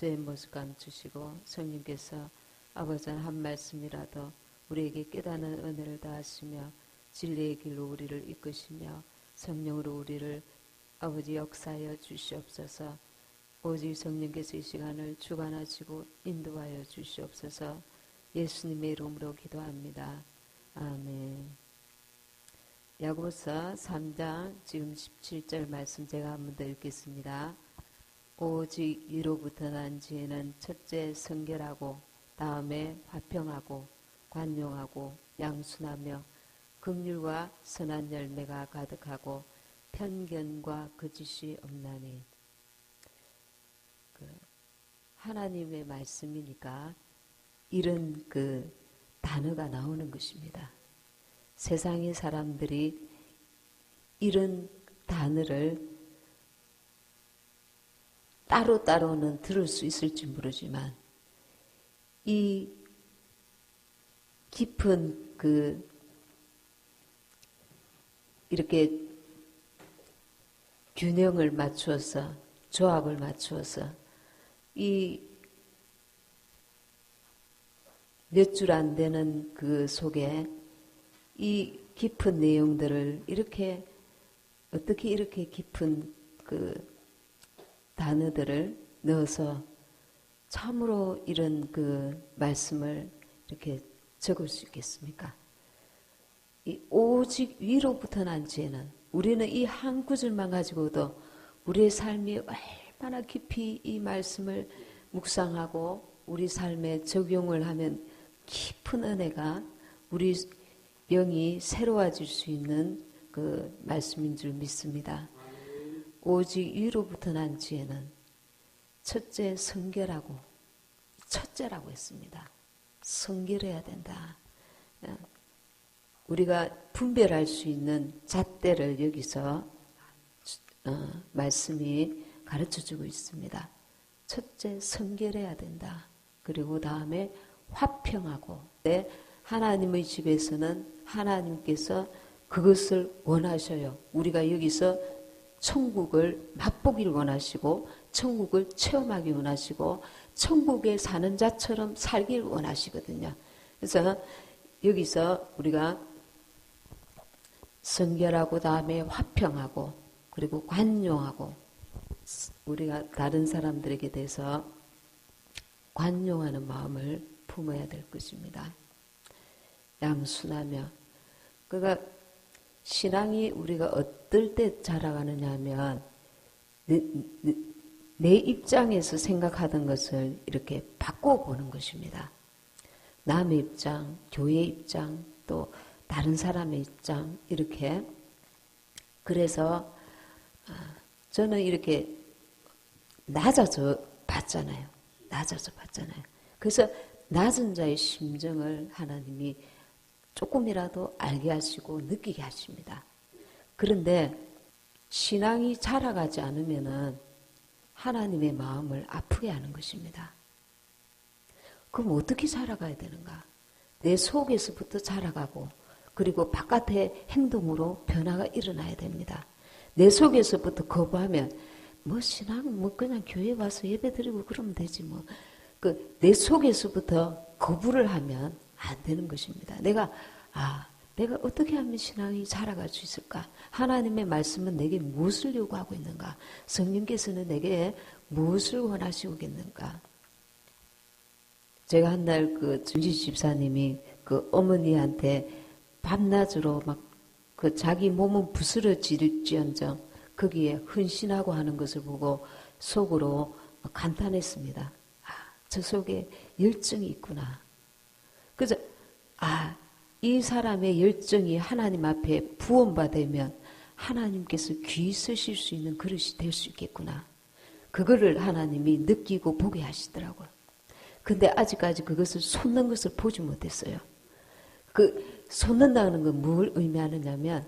죄의 모습 감추시고 성령께서 아버지 한 말씀이라도 우리에게 깨닫는 은혜를 다하시며 진리의 길로 우리를 이끄시며 성령으로 우리를 아버지 역사하여 주시옵소서. 오직 성령께서 이 시간을 주관하시고 인도하여 주시옵소서. 예수님의 이름으로 기도합니다. 아멘. 야고보서 3장 지금 17절 말씀 제가 한 번 더 읽겠습니다. 오직 위로부터 난 지혜는 첫째 성결하고 다음에 화평하고 관용하고 양순하며 긍휼과 선한 열매가 가득하고 편견과 거짓이 없나니. 하나님의 말씀이니까 이런 단어가 나오는 것입니다. 세상의 사람들이 이런 단어를 따로따로는 들을 수 있을지 모르지만 이 깊은 이렇게 균형을 맞추어서 조합을 맞추어서 이 몇 줄 안 되는 그 속에 이 깊은 내용들을 이렇게 어떻게 이렇게 깊은 단어들을 넣어서 참으로 이런 말씀을 이렇게 적을 수 있겠습니까? 이 오직 위로부터 난 지혜는 우리는 이 한 구절만 가지고도 우리의 삶이 얼마나 깊이 이 말씀을 묵상하고 우리 삶에 적용을 하면 깊은 은혜가 우리 영이 새로워질 수 있는 그 말씀인 줄 믿습니다. 오직 위로부터 난 지혜는 첫째 성결하고 첫째라고 했습니다. 성결해야 된다. 우리가 분별할 수 있는 잣대를 여기서 말씀이 가르쳐주고 있습니다. 첫째 성결해야 된다. 그리고 다음에 화평하고 하나님의 집에서는 하나님께서 그것을 원하셔요. 우리가 여기서 천국을 맛보기를 원하시고 천국을 체험하기 원하시고 천국에 사는 자처럼 살길 원하시거든요. 그래서 여기서 우리가 성결하고 다음에 화평하고 그리고 관용하고 우리가 다른 사람들에게 대해서 관용하는 마음을 품어야 될 것입니다. 양순하며 그러니까 신앙이 우리가 어떨 때 자라가느냐 하면 내 입장에서 생각하던 것을 이렇게 바꿔보는 것입니다. 남의 입장, 교회의 입장, 또 다른 사람의 입장 이렇게 그래서 저는 이렇게 낮아져 봤잖아요. 그래서 낮은 자의 심정을 하나님이 조금이라도 알게 하시고 느끼게 하십니다. 그런데 신앙이 자라가지 않으면은 하나님의 마음을 아프게 하는 것입니다. 그럼 어떻게 자라가야 되는가? 내 속에서부터 자라가고 그리고 바깥의 행동으로 변화가 일어나야 됩니다. 내 속에서부터 거부하면 신앙 그냥 교회 와서 예배드리고 그러면 되지 내 속에서부터 거부를 하면 안 되는 것입니다. 내가 어떻게 하면 신앙이 자라갈 수 있을까? 하나님의 말씀은 내게 무엇을 요구하고 있는가? 성령께서는 내게 무엇을 원하시겠는가? 제가 한날 전지 집사님이 어머니한테 밤낮으로 자기 몸은 부스러질지언정 거기에 헌신하고 하는 것을 보고 속으로 감탄했습니다. 저 속에 열정이 있구나. 그래서 이 사람의 열정이 하나님 앞에 부원받으면 하나님께서 귀히 쓰실 수 있는 그릇이 될 수 있겠구나. 그거를 하나님이 느끼고 보게 하시더라고요. 근데 아직까지 그것을 솟는 것을 보지 못했어요. 솟는다는 건 뭘 의미하느냐면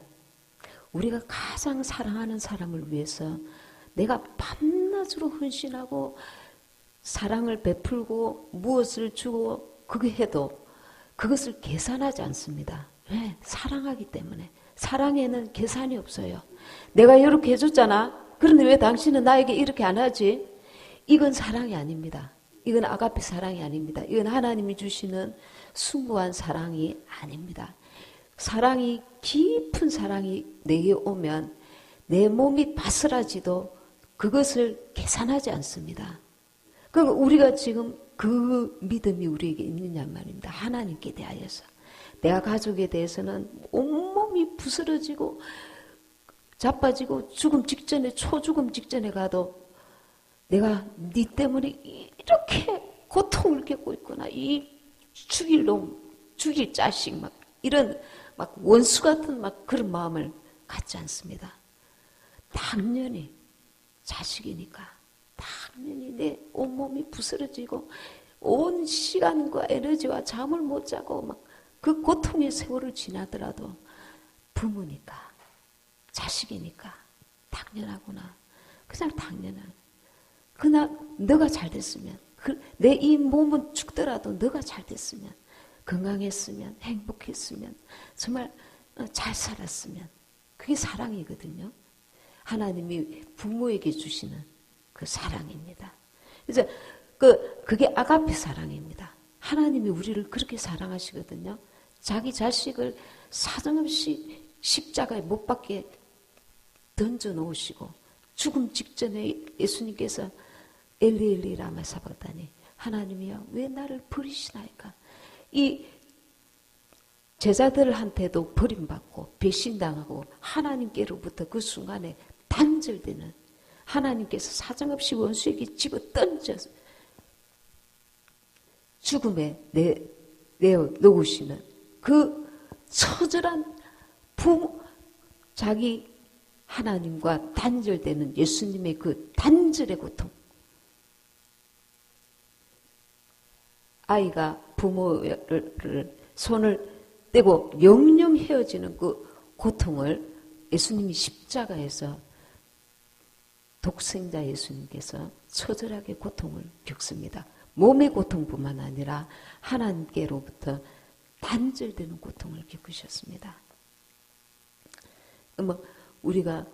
우리가 가장 사랑하는 사람을 위해서 내가 밤낮으로 헌신하고 사랑을 베풀고 무엇을 주고 그게 해도 그것을 계산하지 않습니다. 왜? 사랑하기 때문에. 사랑에는 계산이 없어요. 내가 이렇게 해줬잖아. 그런데 왜 당신은 나에게 이렇게 안 하지? 이건 사랑이 아닙니다. 이건 아가페 사랑이 아닙니다. 이건 하나님이 주시는 숭고한 사랑이 아닙니다. 사랑이, 깊은 사랑이 내게 오면 내 몸이 바스라지도 그것을 계산하지 않습니다. 그럼 우리가 지금 그 믿음이 우리에게 있느냐 말입니다. 하나님께 대하여서. 내가 가족에 대해서는 온몸이 부스러지고 자빠지고 죽음 직전에, 초죽음 직전에 가도 내가 네 때문에 이렇게 고통을 겪고 있구나. 이 죽일 놈, 죽일 자식, 막 이런 막 원수 같은 막 그런 마음을 갖지 않습니다. 당연히 자식이니까 당연히 내 온몸이 부스러지고 온 시간과 에너지와 잠을 못 자고 막 그 고통의 세월을 지나더라도 부모니까 자식이니까 당연하구나. 그냥 당연한. 그러나 너가 잘 됐으면, 내 이 몸은 죽더라도 너가 잘 됐으면, 건강했으면, 행복했으면, 정말 잘 살았으면, 그게 사랑이거든요. 하나님이 부모에게 주시는 그 사랑입니다. 그래서 그게 아가페 사랑입니다. 하나님이 우리를 그렇게 사랑하시거든요. 자기 자식을 사정없이 십자가에 못 박게 던져 놓으시고 죽음 직전에 예수님께서 엘리 엘리 라마 사박다니, 하나님이여 왜 나를 버리시나이까. 이 제자들한테도 버림받고 배신당하고 하나님께로부터 그 순간에 단절되는, 하나님께서 사정없이 원수에게 집어 던져서 죽음에 내어 놓으시는 그 처절한 부모, 자기 하나님과 단절되는 예수님의 그 단절의 고통. 아이가 부모를 손을 떼고 영영 헤어지는 그 고통을 예수님이 십자가에서, 독생자 예수님께서 처절하게 고통을 겪습니다. 몸의 고통뿐만 아니라 하나님께로부터 단절되는 고통을 겪으셨습니다. 우리가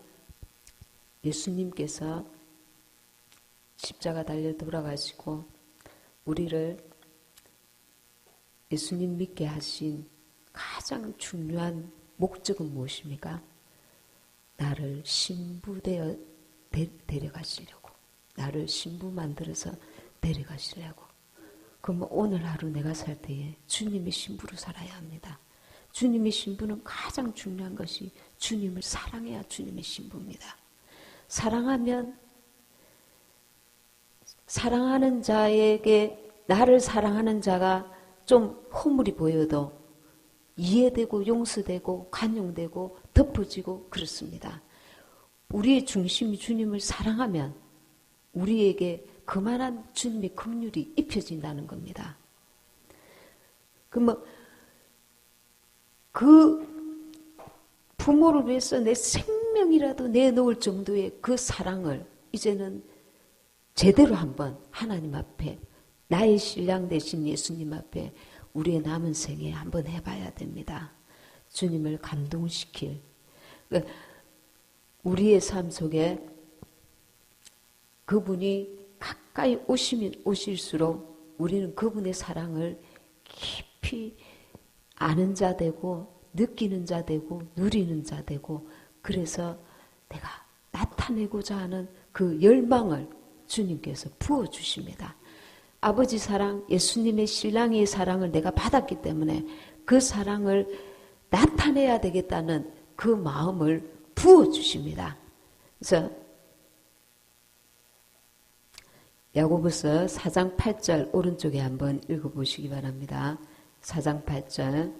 예수님께서 십자가 달려 돌아가시고 우리를 예수님 믿게 하신 가장 중요한 목적은 무엇입니까? 나를 신부되어 데려가시려고, 나를 신부 만들어서 데려가시려고. 그럼 오늘 하루 내가 살 때에 주님의 신부로 살아야 합니다. 주님의 신부는 가장 중요한 것이 주님을 사랑해야 주님의 신부입니다. 사랑하면 사랑하는 자에게, 나를 사랑하는 자가 좀 허물이 보여도 이해되고 용서되고 관용되고 덮어지고 그렇습니다. 우리의 중심이 주님을 사랑하면 우리에게 그만한 주님의 긍휼이 입혀진다는 겁니다. 그 부모를 위해서 내 생명이라도 내놓을 정도의 그 사랑을 이제는 제대로 한번 하나님 앞에, 나의 신랑 되신 예수님 앞에 우리의 남은 생에 한번 해봐야 됩니다. 주님을 감동시킬, 우리의 삶 속에 그분이 가까이 오시면 오실수록 우리는 그분의 사랑을 깊이 아는 자 되고 느끼는 자 되고 누리는 자 되고, 그래서 내가 나타내고자 하는 그 열망을 주님께서 부어주십니다. 아버지 사랑, 예수님의 신랑의 사랑을 내가 받았기 때문에 그 사랑을 나타내야 되겠다는 그 마음을 부어주십니다. 그래서 야고보서 4장 8절 오른쪽에 한번 읽어보시기 바랍니다. 4장 8절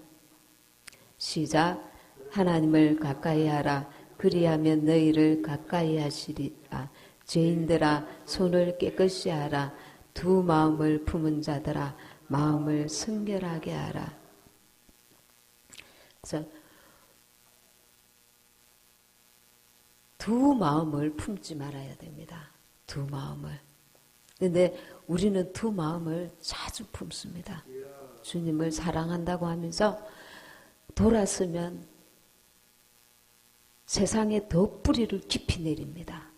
시작. 하나님을 가까이 하라. 그리하면 너희를 가까이 하시리라. 죄인들아 손을 깨끗이 하라. 두 마음을 품은 자들아 마음을 성결하게 하라. 그래서 두 마음을 품지 말아야 됩니다. 두 마음을. 그런데 우리는 두 마음을 자주 품습니다. 주님을 사랑한다고 하면서 돌아서면 세상에 더 뿌리를 깊이 내립니다.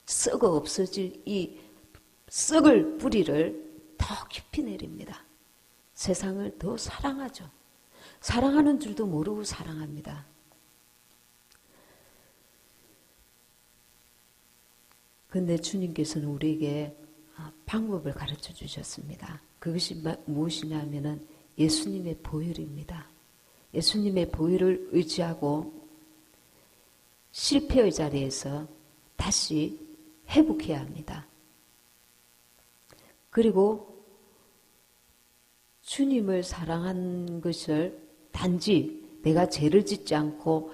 썩어 없어질 이 썩을 뿌리를 더 깊이 내립니다. 세상을 더 사랑하죠. 사랑하는 줄도 모르고 사랑합니다. 그런데 주님께서는 우리에게 방법을 가르쳐 주셨습니다. 그것이 무엇이냐면은 예수님의 보혈입니다. 예수님의 보혈을 의지하고 실패의 자리에서 다시 회복해야 합니다. 그리고 주님을 사랑한 것을 단지 내가 죄를 짓지 않고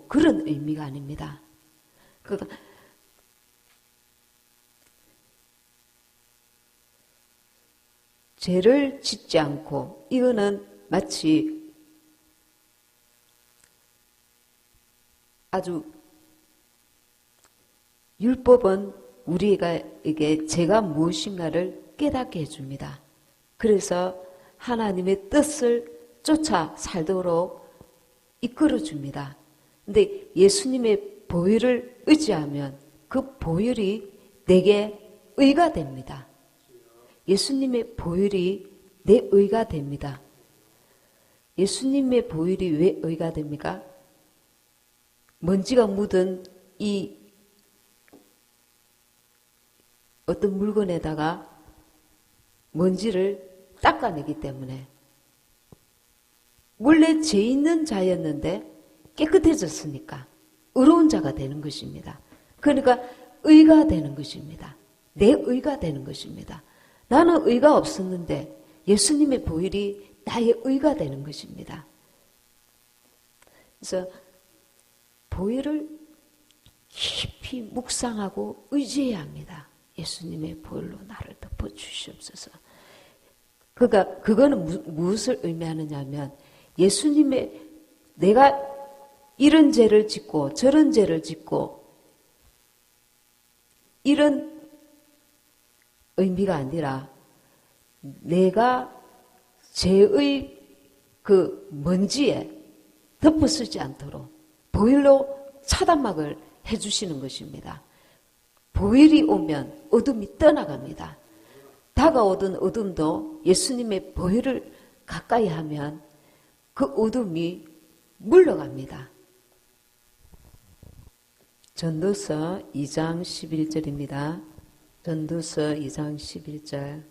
그런 의미가 아닙니다. 그러니까 죄를 짓지 않고, 이거는 마치 아주 율법은 우리에게 죄가 무엇인가를 깨닫게 해줍니다. 그래서 하나님의 뜻을 쫓아 살도록 이끌어줍니다. 근데 예수님의 보혈을 의지하면 그 보혈이 내게 의가 됩니다. 예수님의 보혈이 내 의가 됩니다. 예수님의 보혈이 왜 의가 됩니까? 먼지가 묻은 이 어떤 물건에다가 먼지를 닦아내기 때문에, 원래 죄 있는 자였는데 깨끗해졌으니까 의로운 자가 되는 것입니다. 그러니까 의가 되는 것입니다. 내 의가 되는 것입니다. 나는 의가 없었는데 예수님의 보혈이 나의 의가 되는 것입니다. 그래서 보혈을 깊이 묵상하고 의지해야 합니다. 예수님의 보혈로 나를 덮어주시옵소서. 그러니까 그거는 무엇을 의미하느냐 하면, 예수님의, 내가 이런 죄를 짓고 저런 죄를 짓고 이런 의미가 아니라, 내가 죄의 그 먼지에 덮어쓰지 않도록 보혈로 차단막을 해주시는 것입니다. 보혈이 오면 어둠이 떠나갑니다. 다가오던 어둠도 예수님의 보혈을 가까이 하면 그 어둠이 물러갑니다. 전도서 2장 11절입니다. 전도서 2장 11절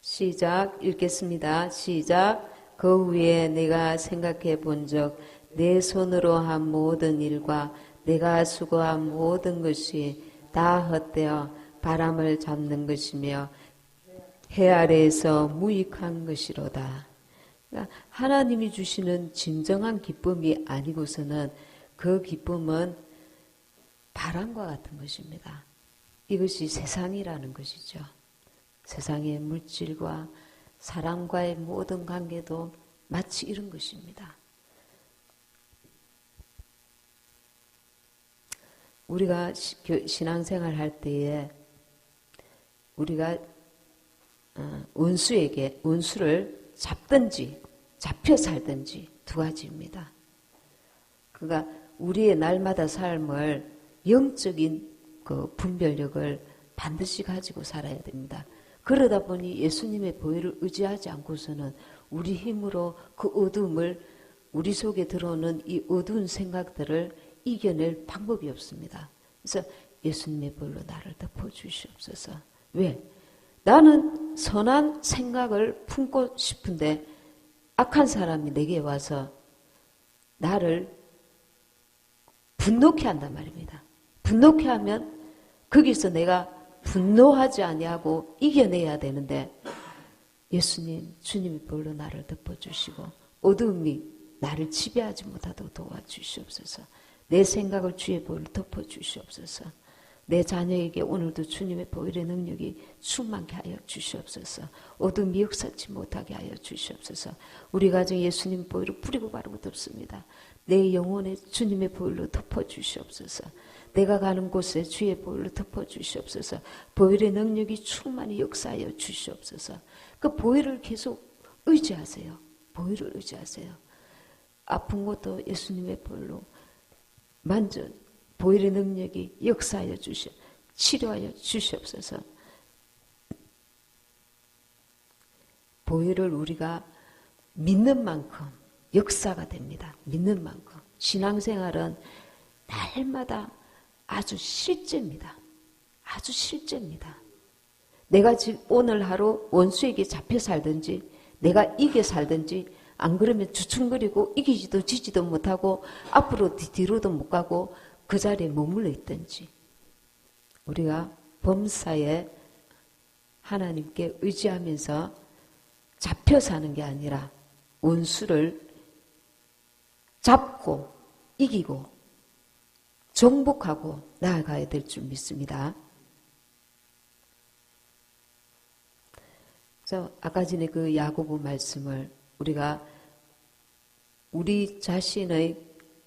시작 읽겠습니다. 시작. 그 후에 내가 생각해 본 적 내 손으로 한 모든 일과 내가 수고한 모든 것이 다 헛되어 바람을 잡는 것이며 해 아래에서 무익한 것이로다. 그러니까 하나님이 주시는 진정한 기쁨이 아니고서는 그 기쁨은 바람과 같은 것입니다. 이것이 세상이라는 것이죠. 세상의 물질과 사람과의 모든 관계도 마치 이런 것입니다. 우리가 신앙생활 할 때에 우리가 원수를 잡든지 잡혀 살든지 두 가지입니다. 그러니까 우리의 날마다 삶을 영적인 그 분별력을 반드시 가지고 살아야 됩니다. 그러다 보니 예수님의 보혈을 의지하지 않고서는 우리 힘으로 그 어둠을, 우리 속에 들어오는 이 어두운 생각들을 이겨낼 방법이 없습니다. 그래서 예수님의 보혈로 나를 덮어주시옵소서. 왜? 나는 선한 생각을 품고 싶은데 악한 사람이 내게 와서 나를 분노케 한단 말입니다. 분노케 하면 거기서 내가 분노하지 아니하고 이겨내야 되는데, 예수님, 주님의 보혈로 나를 덮어주시고 어둠이 나를 지배하지 못하도록 도와주시옵소서. 내 생각을 주의 보혈로 덮어주시옵소서. 내 자녀에게 오늘도 주님의 보혈의 능력이 충만케 하여 주시옵소서. 어둠이 역사치 못하게 하여 주시옵소서. 우리 가정에 예수님 보혈을 뿌리고 바르고 덮습니다. 내 영혼에 주님의 보혈로 덮어주시옵소서. 내가 가는 곳에 주의 보혈로 덮어주시옵소서. 보혈의 능력이 충만히 역사하여 주시옵소서. 그 보혈을 계속 의지하세요. 보혈을 의지하세요. 아픈 것도 예수님의 보혈로 만져 보혈의 능력이 역사하여 주시오. 치료하여 주시옵소서. 보혈을 우리가 믿는 만큼 역사가 됩니다. 믿는 만큼. 신앙생활은 날마다 아주 실제입니다. 아주 실제입니다. 내가 지금 오늘 하루 원수에게 잡혀 살든지 내가 이겨 살든지 안 그러면 주춤거리고 이기지도 지지도 못하고 앞으로 뒤로도 못 가고 그 자리에 머물러 있든지 우리가 범사에 하나님께 의지하면서 잡혀 사는 게 아니라 원수를 잡고 이기고 정복하고 나아가야 될 줄 믿습니다. 그래서 아까 전에 그 야고보 말씀을 우리가 우리 자신의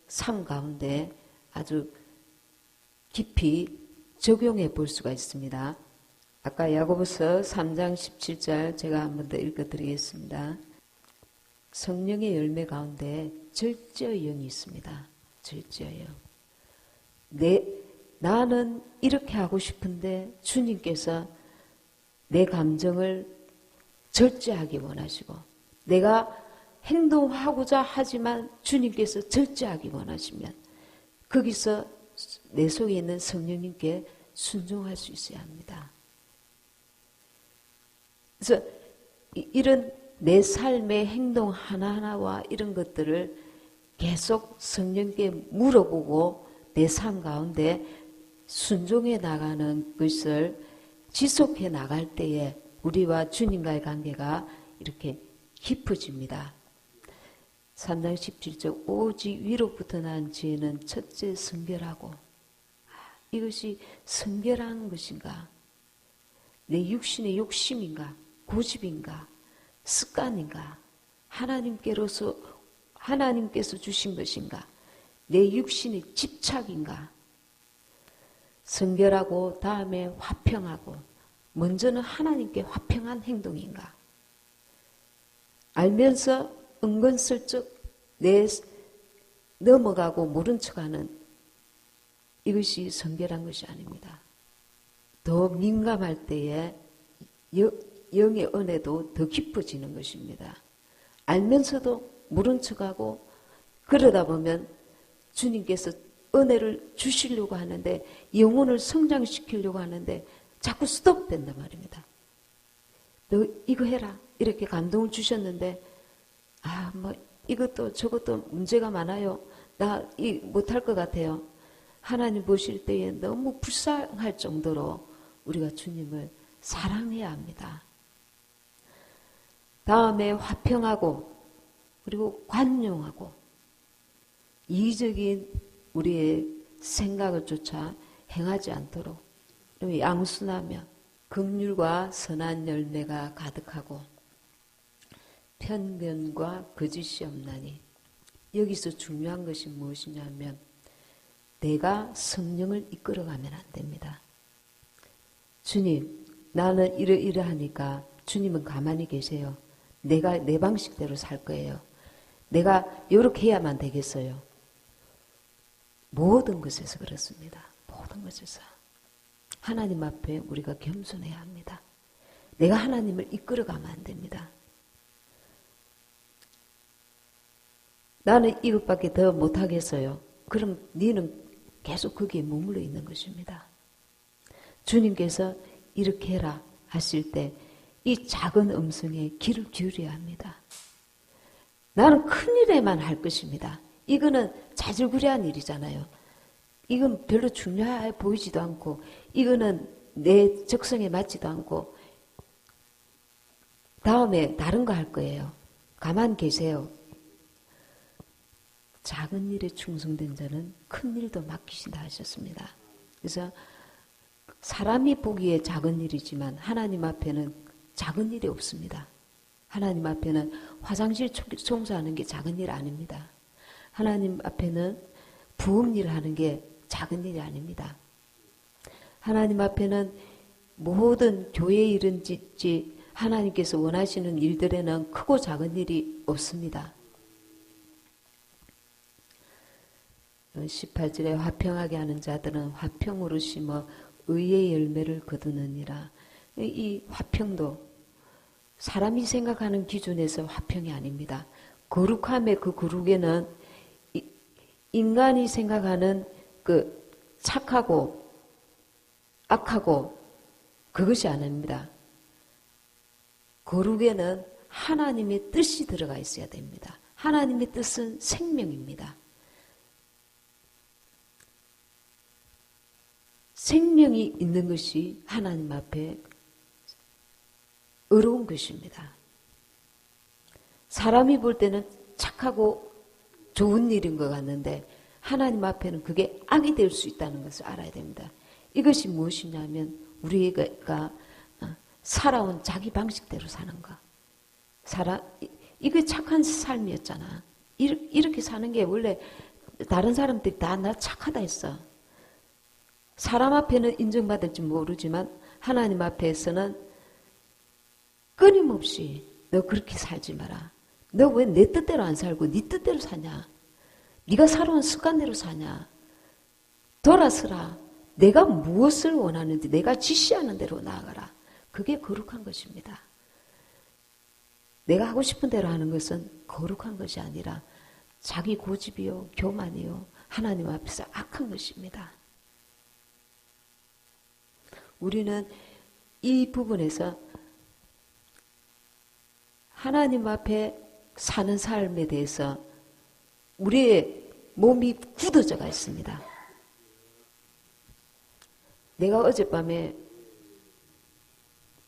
삶 가운데 아주 깊이 적용해 볼 수가 있습니다. 아까 야고보서 3장 17절 제가 한 번 더 읽어드리겠습니다. 성령의 열매 가운데 절제의 영이 있습니다. 절제의 영. 나는 이렇게 하고 싶은데 주님께서 내 감정을 절제하기 원하시고 내가 행동하고자 하지만 주님께서 절제하기 원하시면 거기서 내 속에 있는 성령님께 순종할 수 있어야 합니다. 그래서 이런 내 삶의 행동 하나하나와 이런 것들을 계속 성령께 물어보고 내 삶 가운데 순종해 나가는 것을 지속해 나갈 때에 우리와 주님과의 관계가 이렇게 깊어집니다. 3장 17절 오직 위로부터 난 지혜는 첫째 성결하고 이것이 성결한 것인가? 내 육신의 욕심인가? 고집인가? 습관인가? 하나님께서 주신 것인가? 내 육신의 집착인가? 성결하고 다음에 화평하고 먼저는 하나님께 화평한 행동인가? 알면서 은근슬쩍 넘어가고 모른 척하는 이것이 성결한 것이 아닙니다. 더 민감할 때에 영의 은혜도 더 깊어지는 것입니다. 알면서도 모른 척하고 그러다 보면 주님께서 은혜를 주시려고 하는데 영혼을 성장시키려고 하는데 자꾸 스톱된단 말입니다. 너 이거 해라 이렇게 감동을 주셨는데 이것도 저것도 문제가 많아요. 나 못할 것 같아요. 하나님 보실 때에 너무 불쌍할 정도로 우리가 주님을 사랑해야 합니다. 다음에 화평하고 그리고 관용하고 이기적인 우리의 생각을 쫓아 행하지 않도록 양순하며 긍휼과 선한 열매가 가득하고 편견과 거짓이 없나니 여기서 중요한 것이 무엇이냐면 내가 성령을 이끌어가면 안 됩니다. 주님 나는 이러이러하니까 주님은 가만히 계세요. 내가 내 방식대로 살 거예요. 내가 이렇게 해야만 되겠어요. 모든 것에서 그렇습니다. 모든 것에서. 하나님 앞에 우리가 겸손해야 합니다. 내가 하나님을 이끌어가면 안 됩니다. 나는 이것밖에 더 못하겠어요. 그럼 너는 계속 거기에 머물러 있는 것입니다. 주님께서 이렇게 해라 하실 때 이 작은 음성에 귀를 기울여야 합니다. 나는 큰 일에만 할 것입니다. 이거는 자질구레한 일이잖아요. 이건 별로 중요해 보이지도 않고 이거는 내 적성에 맞지도 않고 다음에 다른 거 할 거예요. 가만 계세요. 작은 일에 충성된 자는 큰 일도 맡기신다 하셨습니다. 그래서 사람이 보기에 작은 일이지만 하나님 앞에는 작은 일이 없습니다. 하나님 앞에는 화장실 청소하는 게 작은 일 아닙니다. 하나님 앞에는 부엌 일을 하는 게 작은 일이 아닙니다. 하나님 앞에는 모든 교회 일은지 하나님께서 원하시는 일들에는 크고 작은 일이 없습니다. 18절에 화평하게 하는 자들은 화평으로 심어 의의 열매를 거두느니라. 이 화평도 사람이 생각하는 기준에서 화평이 아닙니다. 거룩함의 그 거룩에는 인간이 생각하는 그 착하고 악하고 그것이 아닙니다. 거룩에는 하나님의 뜻이 들어가 있어야 됩니다. 하나님의 뜻은 생명입니다. 생명이 있는 것이 하나님 앞에 어려운 것입니다. 사람이 볼 때는 착하고 좋은 일인 것 같는데 하나님 앞에는 그게 악이 될 수 있다는 것을 알아야 됩니다. 이것이 무엇이냐면 우리가 살아온 자기 방식대로 사는 거. 이게 착한 삶이었잖아. 이렇게 사는 게 원래 다른 사람들이 다 나 착하다 했어. 사람 앞에는 인정받을지 모르지만 하나님 앞에서는 끊임없이 너 그렇게 살지 마라. 너 왜 내 뜻대로 안 살고 네 뜻대로 사냐? 네가 살아온 습관대로 사냐? 돌아서라. 내가 무엇을 원하는지 내가 지시하는 대로 나아가라. 그게 거룩한 것입니다. 내가 하고 싶은 대로 하는 것은 거룩한 것이 아니라 자기 고집이요, 교만이요, 하나님 앞에서 악한 것입니다. 우리는 이 부분에서 하나님 앞에 사는 삶에 대해서 우리의 몸이 굳어져가 있습니다. 내가 어젯밤에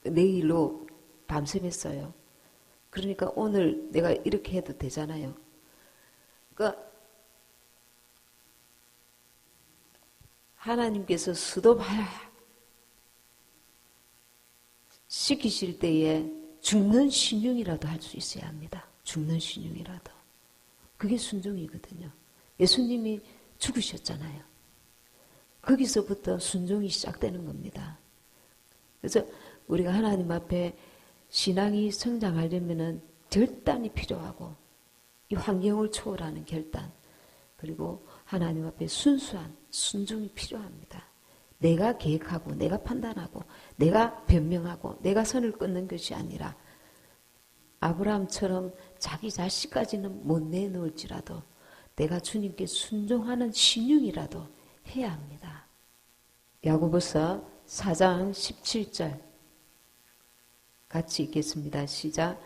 내일로 밤샘했어요. 그러니까 오늘 내가 이렇게 해도 되잖아요. 그러니까 하나님께서 수도봐야 시키실 때에 죽는 신용이라도 할 수 있어야 합니다. 죽는 신용이라도. 그게 순종이거든요. 예수님이 죽으셨잖아요. 거기서부터 순종이 시작되는 겁니다. 그래서 우리가 하나님 앞에 신앙이 성장하려면 결단이 필요하고 이 환경을 초월하는 결단 그리고 하나님 앞에 순수한 순종이 필요합니다. 내가 계획하고 내가 판단하고 내가 변명하고 내가 선을 끊는 것이 아니라 아브라함처럼 자기 자식까지는 못 내놓을지라도 내가 주님께 순종하는 신용이라도 해야 합니다. 야고보서 4장 17절 같이 읽겠습니다. 시작.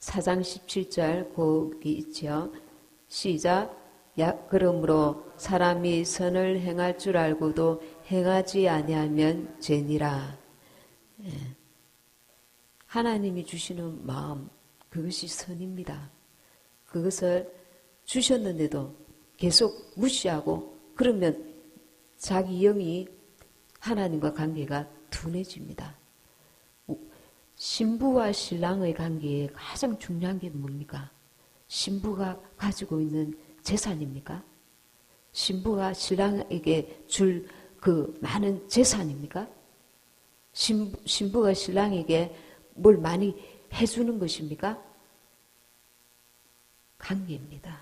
4장 17절 거기 있죠. 시작. 그러므로 사람이 선을 행할 줄 알고도 행하지 아니하면 죄니라. 하나님이 주시는 마음 그것이 선입니다. 그것을 주셨는데도 계속 무시하고 그러면 자기 영이 하나님과 관계가 둔해집니다. 신부와 신랑의 관계에 가장 중요한 게 뭡니까? 신부가 가지고 있는 재산입니까? 신부가 신랑에게 줄 그 많은 재산입니까? 신부가 신랑에게 뭘 많이 해주는 것입니까? 관계입니다.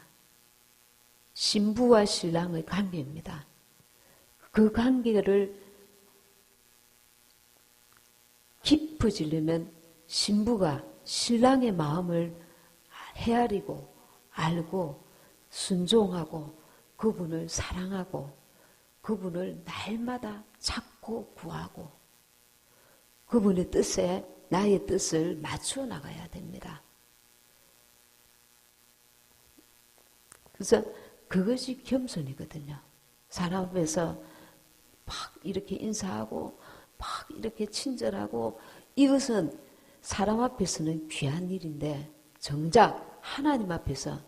신부와 신랑의 관계입니다. 그 관계를 깊어지려면 신부가 신랑의 마음을 헤아리고 알고 순종하고 그분을 사랑하고 그분을 날마다 찾고 구하고 그분의 뜻에 나의 뜻을 맞추어 나가야 됩니다. 그래서 그것이 겸손이거든요. 사람 앞에서 막 이렇게 인사하고 막 이렇게 친절하고 이것은 사람 앞에서는 귀한 일인데 정작 하나님 앞에서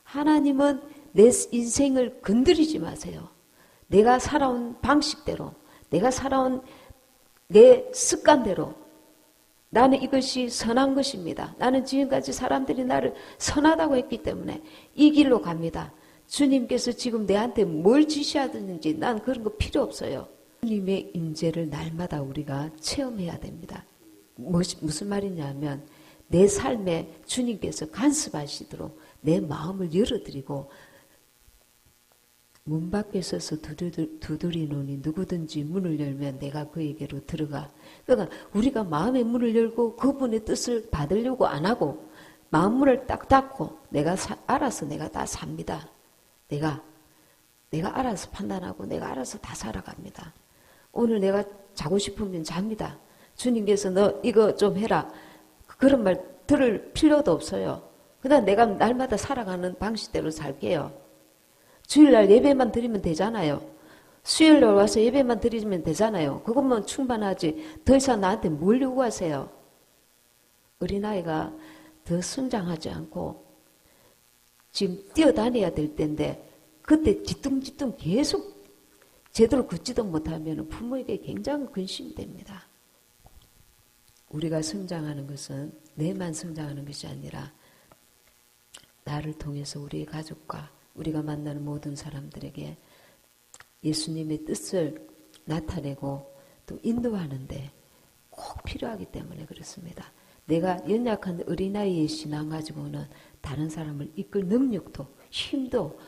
하나님은 내 인생을 건드리지 마세요. 내가 살아온 방식대로 내가 살아온 내 습관대로 나는 이것이 선한 것입니다. 나는 지금까지 사람들이 나를 선하다고 했기 때문에 이 길로 갑니다. 주님께서 지금 내한테 뭘 지시하든지 난 그런 거 필요 없어요. 주님의 임재를 날마다 우리가 체험해야 됩니다. 무슨 말이냐면 내 삶에 주님께서 간섭하시도록 내 마음을 열어드리고 문 밖에 서서 두드리노니 누구든지 문을 열면 내가 그에게로 들어가. 그러니까 우리가 마음의 문을 열고 그분의 뜻을 받으려고 안 하고 마음문을 딱 닫고 알아서 내가 다 삽니다. 내가 알아서 판단하고 내가 알아서 다 살아갑니다. 오늘 내가 자고 싶으면 잡니다. 주님께서 너 이거 좀 해라. 그런 말 들을 필요도 없어요. 그냥 내가 날마다 살아가는 방식대로 살게요. 주일날 예배만 드리면 되잖아요. 수요일날 와서 예배만 드리면 되잖아요. 그것만 충분하지. 더 이상 나한테 뭘 요구하세요? 어린아이가 더 성장하지 않고 지금 뛰어다녀야 될 때인데 그때 뒤뚱뒤뚱 계속 제대로 걷지도 못하면 부모에게 굉장히 근심이 됩니다. 우리가 성장하는 것은 내만 성장하는 것이 아니라 나를 통해서 우리의 가족과 우리가 만나는 모든 사람들에게 예수님의 뜻을 나타내고 또 인도하는데 꼭 필요하기 때문에 그렇습니다. 내가 연약한 어린아이의 신앙 가지고는 다른 사람을 이끌 능력도 힘도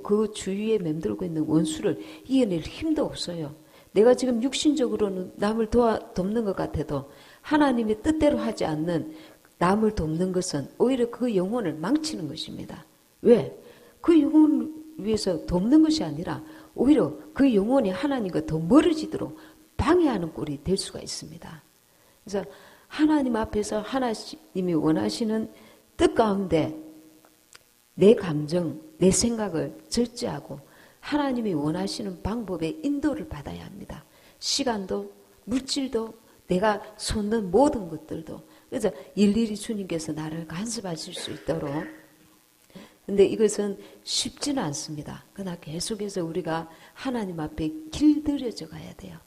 그 주위에 맴돌고 있는 원수를 이겨낼 힘도 없어요. 내가 지금 육신적으로는 남을 돕는 것 같아도 하나님의 뜻대로 하지 않는 남을 돕는 것은 오히려 그 영혼을 망치는 것입니다. 왜? 그 영혼을 위해서 돕는 것이 아니라 오히려 그 영혼이 하나님과 더 멀어지도록 방해하는 꼴이 될 수가 있습니다. 그래서 하나님 앞에서 하나님이 원하시는 뜻 가운데 내 감정, 내 생각을 절제하고 하나님이 원하시는 방법의 인도를 받아야 합니다. 시간도, 물질도, 내가 손는 모든 것들도. 그래서 일일이 주님께서 나를 간섭하실 수 있도록. 근데 이것은 쉽지는 않습니다. 그러나 계속해서 우리가 하나님 앞에 길들여져 가야 돼요.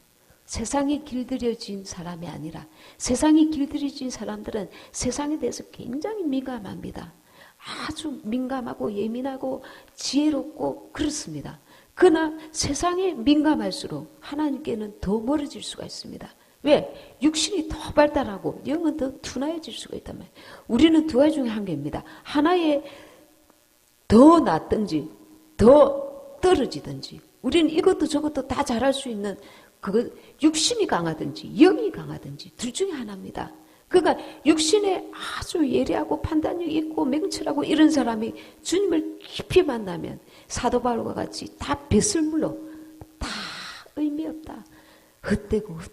세상에 길들여진 사람이 아니라 세상에 길들여진 사람들은 세상에 대해서 굉장히 민감합니다. 아주 민감하고 예민하고 지혜롭고 그렇습니다. 그러나 세상에 민감할수록 하나님께는 더 멀어질 수가 있습니다. 왜? 육신이 더 발달하고 영은 더 둔하여질 수가 있단 말이에요. 우리는 두 가지 중에 한 개입니다. 하나에 더 낫든지 더 떨어지든지 우리는 이것도 저것도 다 잘할 수 있는 그거 육신이 강하든지 영이 강하든지 둘 중에 하나입니다. 그러니까 육신에 아주 예리하고 판단력 있고 맹철하고 이런 사람이 주님을 깊이 만나면 사도 바울과 같이 다 배설물로 다 의미 없다. 헛되고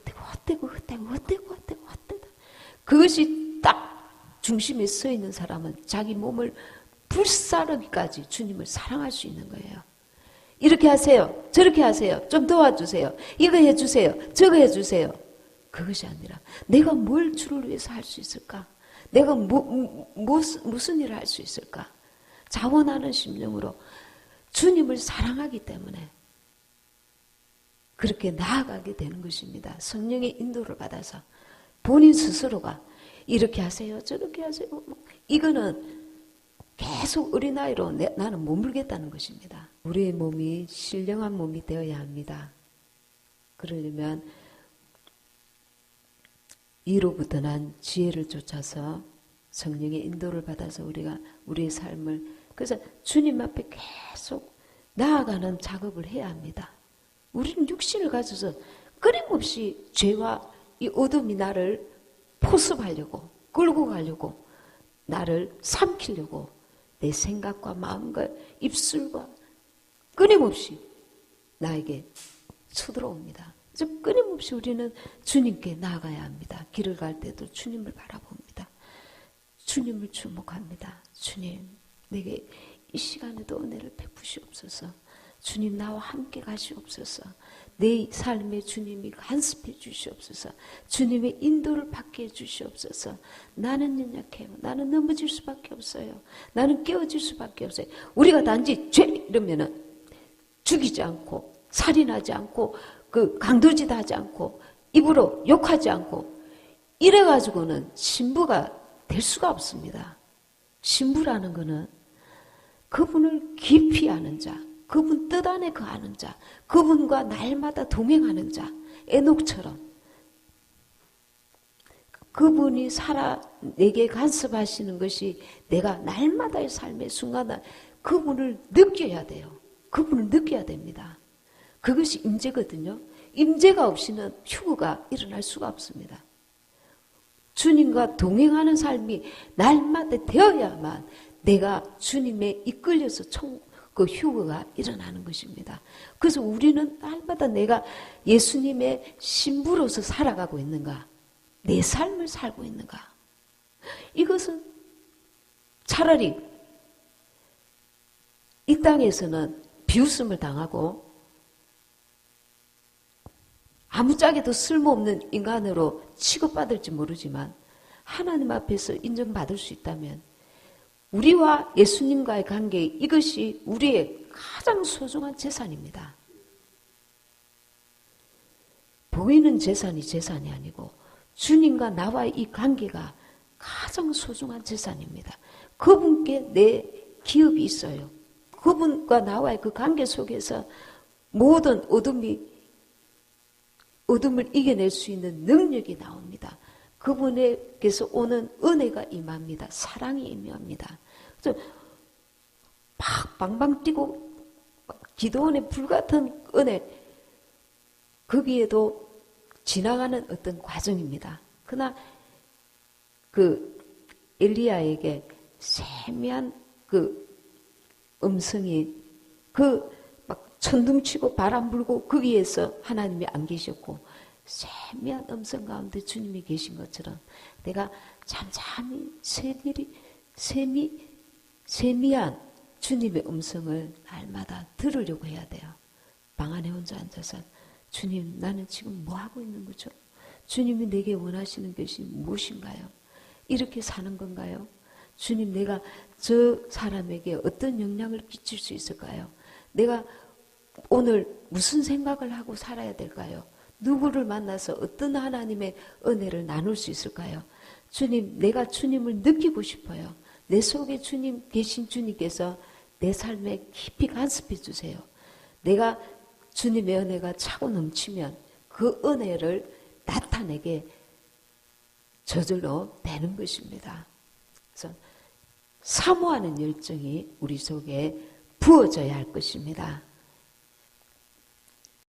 그것이 딱 중심에 서 있는 사람은 자기 몸을 불사르기까지 주님을 사랑할 수 있는 거예요. 이렇게 하세요. 저렇게 하세요. 좀 도와주세요. 이거 해주세요. 저거 해주세요. 그것이 아니라 내가 뭘 주를 위해서 할 수 있을까? 내가 무슨 일을 할 수 있을까? 자원하는 심령으로 주님을 사랑하기 때문에 그렇게 나아가게 되는 것입니다. 성령의 인도를 받아서 본인 스스로가 이렇게 하세요. 저렇게 하세요. 이거는 계속 어린아이로 나는 머물겠다는 것입니다. 우리의 몸이 신령한 몸이 되어야 합니다. 그러려면 이로부터 난 지혜를 쫓아서 성령의 인도를 받아서 우리가 우리의 삶을 그래서 주님 앞에 계속 나아가는 작업을 해야 합니다. 우리는 육신을 가져서 끊임없이 죄와 이 어둠이 나를 포섭하려고 끌고 가려고 나를 삼키려고 내 생각과 마음과 입술과 끊임없이 나에게 쳐들어옵니다. 그래서 끊임없이 우리는 주님께 나아가야 합니다. 길을 갈 때도 주님을 바라봅니다. 주님을 주목합니다. 주님, 내게 이 시간에도 은혜를 베푸시옵소서. 주님 나와 함께 가시옵소서. 내 삶에 주님이 간섭해 주시옵소서. 주님의 인도를 받게 해 주시옵소서. 나는 연약해요. 나는 넘어질 수밖에 없어요. 나는 깨어질 수밖에 없어요. 우리가 단지 죄 이러면은 죽이지 않고 살인하지 않고 그 강도짓 하지 않고 입으로 욕하지 않고 이래가지고는 신부가 될 수가 없습니다. 신부라는 것은 그분을 깊이 아는 자, 그분 뜻 안에 거하는 자, 그분과 날마다 동행하는 자, 에녹처럼 그분이 내게 간섭하시는 것이 내가 날마다의 삶의 순간에 그분을 느껴야 돼요. 그분을 느껴야 됩니다. 그것이 임재거든요. 임재가 없이는 휴거가 일어날 수가 없습니다. 주님과 동행하는 삶이 날마다 되어야만 내가 주님에 이끌려서 그 휴거가 일어나는 것입니다. 그래서 우리는 날마다 내가 예수님의 신부로서 살아가고 있는가? 내 삶을 살고 있는가? 이것은 차라리 이 땅에서는 비웃음을 당하고 아무짝에도 쓸모없는 인간으로 취급받을지 모르지만 하나님 앞에서 인정받을 수 있다면 우리와 예수님과의 관계, 이것이 우리의 가장 소중한 재산입니다. 보이는 재산이 아니고 주님과 나와의 이 관계가 가장 소중한 재산입니다. 그분께 내 기업이 있어요. 그분과 나와의 그 관계 속에서 모든 어둠을 이겨낼 수 있는 능력이 나옵니다. 그분에게서 오는 은혜가 임합니다. 사랑이 임합니다. 그래서 막 방방 뛰고 기도원의 불같은 은혜, 거기에도 지나가는 어떤 과정입니다. 그러나 그 엘리야에게 세미한 그 음성이 막 천둥치고 바람 불고 거기에서 하나님이 안 계셨고 세미한 음성 가운데 주님이 계신 것처럼 내가 잠잠히 세미한 주님의 음성을 날마다 들으려고 해야 돼요. 방 안에 혼자 앉아서 주님, 나는 지금 뭐 하고 있는 거죠? 주님이 내게 원하시는 것이 무엇인가요? 이렇게 사는 건가요? 주님, 내가 저 사람에게 어떤 영향을 끼칠 수 있을까요? 내가 오늘 무슨 생각을 하고 살아야 될까요? 누구를 만나서 어떤 하나님의 은혜를 나눌 수 있을까요? 주님, 내가 주님을 느끼고 싶어요. 내 속에 주님 계신 주님께서 내 삶에 깊이 간섭해 주세요. 내가 주님의 은혜가 차고 넘치면 그 은혜를 나타내게 저절로 되는 것입니다. 그래서 사모하는 열정이 우리 속에 부어져야 할 것입니다.